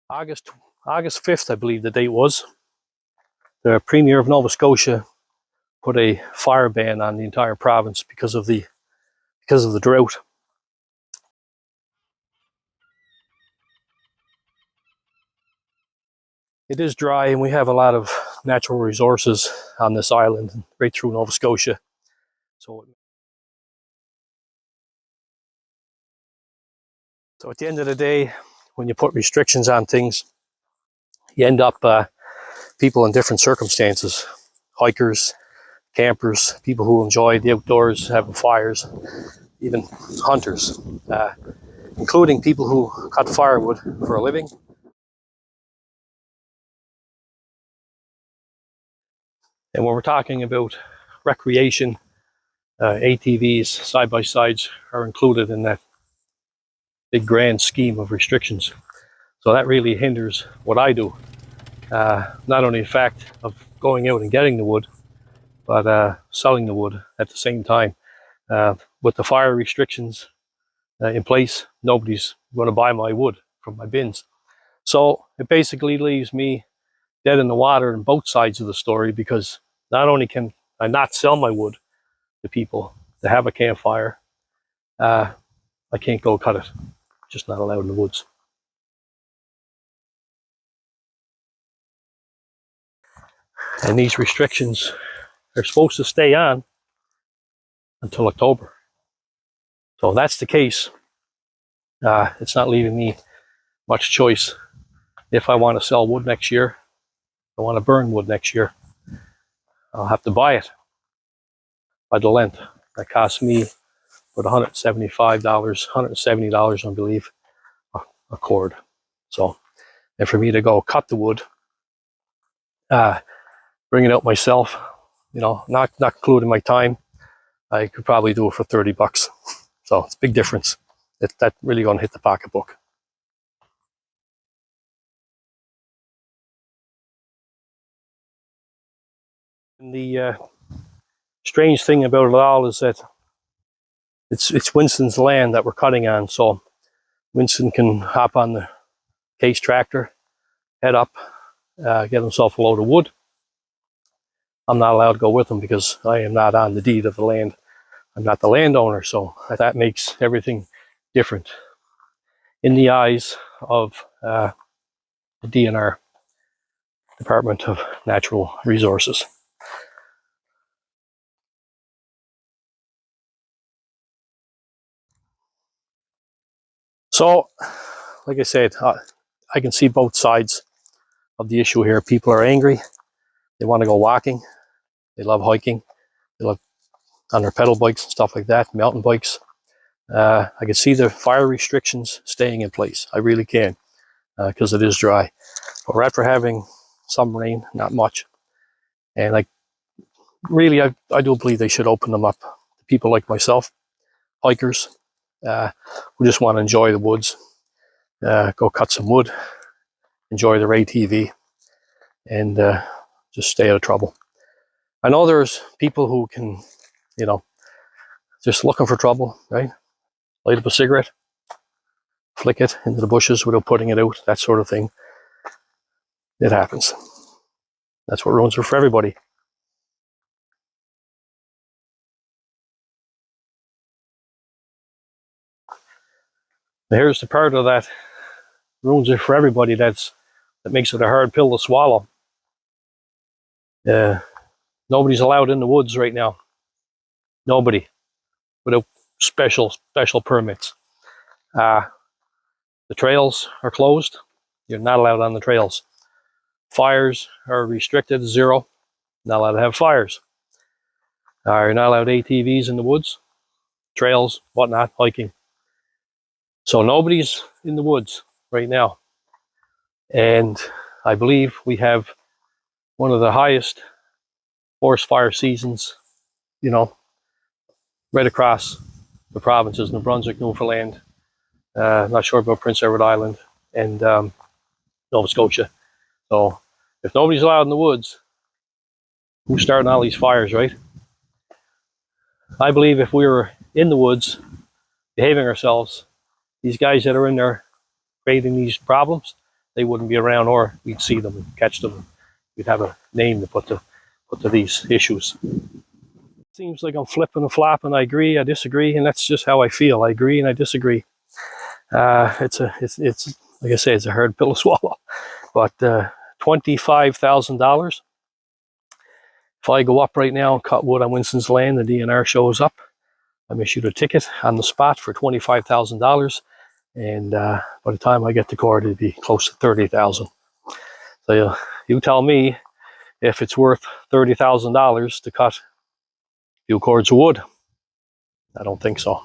August August 5th, I believe the date was. The Premier of Nova Scotia put a fire ban on the entire province because of the drought. It is dry, and we have a lot of natural resources on this island, right through Nova Scotia. So at the end of the day, when you put restrictions on things, you end up people in different circumstances. Hikers, campers, people who enjoy the outdoors, having fires, even hunters, including people who cut firewood for a living. And when we're talking about recreation, ATVs, side-by-sides are included in that big grand scheme of restrictions. So that really hinders what I do. Not only the fact of going out and getting the wood, but selling the wood at the same time. With the fire restrictions in place, nobody's going to buy my wood from my bins. So it basically leaves me dead in the water on both sides of the story, because not only can I not sell my wood to people to have a campfire, I can't go cut it. Just not allowed in the woods. And these restrictions are supposed to stay on until October. So if that's the case, it's not leaving me much choice. If I want to sell wood next year, I want to burn wood next year, I'll have to buy it by the length. That costs me about $175, $170, I believe, a cord. So, and for me to go cut the wood, bring it out myself, not including my time, I could probably do it for $30. So it's a big difference. That really going to hit the pocketbook. And the strange thing about it all is that it's Winston's land that we're cutting on. So Winston can hop on the case tractor, head up, get himself a load of wood. I'm not allowed to go with him because I am not on the deed of the land. I'm not the landowner, so that makes everything different in the eyes of the DNR, Department of Natural Resources. So, like I said, I can see both sides of the issue here. People are angry. They want to go walking. They love hiking. They love on their pedal bikes and stuff like that, mountain bikes. I can see the fire restrictions staying in place. I really can, because it is dry. But we're after having some rain, not much. And I do believe they should open them up to people like myself, hikers, who just want to enjoy the woods, go cut some wood, enjoy their ATV, and just stay out of trouble. I know there's people who can, just looking for trouble, right? Light up a cigarette, flick it into the bushes without putting it out, that sort of thing. It happens. That's what ruins are for everybody. Now here's the part of that ruins it for everybody that makes it a hard pill to swallow. Nobody's allowed in the woods right now. Nobody, without special permits. The trails are closed. You're not allowed on the trails. Fires are restricted to 0. Not allowed to have fires. You're not allowed ATVs in the woods, trails, whatnot, hiking. So nobody's in the woods right now. And I believe we have one of the highest forest fire seasons, right across the provinces, New Brunswick, Newfoundland, not sure about Prince Edward Island, and Nova Scotia. So if nobody's allowed in the woods, who's starting all these fires, right? I believe if we were in the woods, behaving ourselves, these guys that are in there creating these problems, they wouldn't be around, or we'd see them and catch them. We'd have a name to put to these issues. Seems like I'm flipping and flopping. I agree, I disagree, and that's just how I feel. I agree and I disagree. It's like I say, it's a hard pill to swallow. But $25,000. If I go up right now and cut wood on Winston's land, the DNR shows up, I'm issued a ticket on the spot for $25,000, and by the time I get to court, it'd be close to $30,000. So you tell me if it's worth $30,000 to cut a few cords of wood. I don't think so.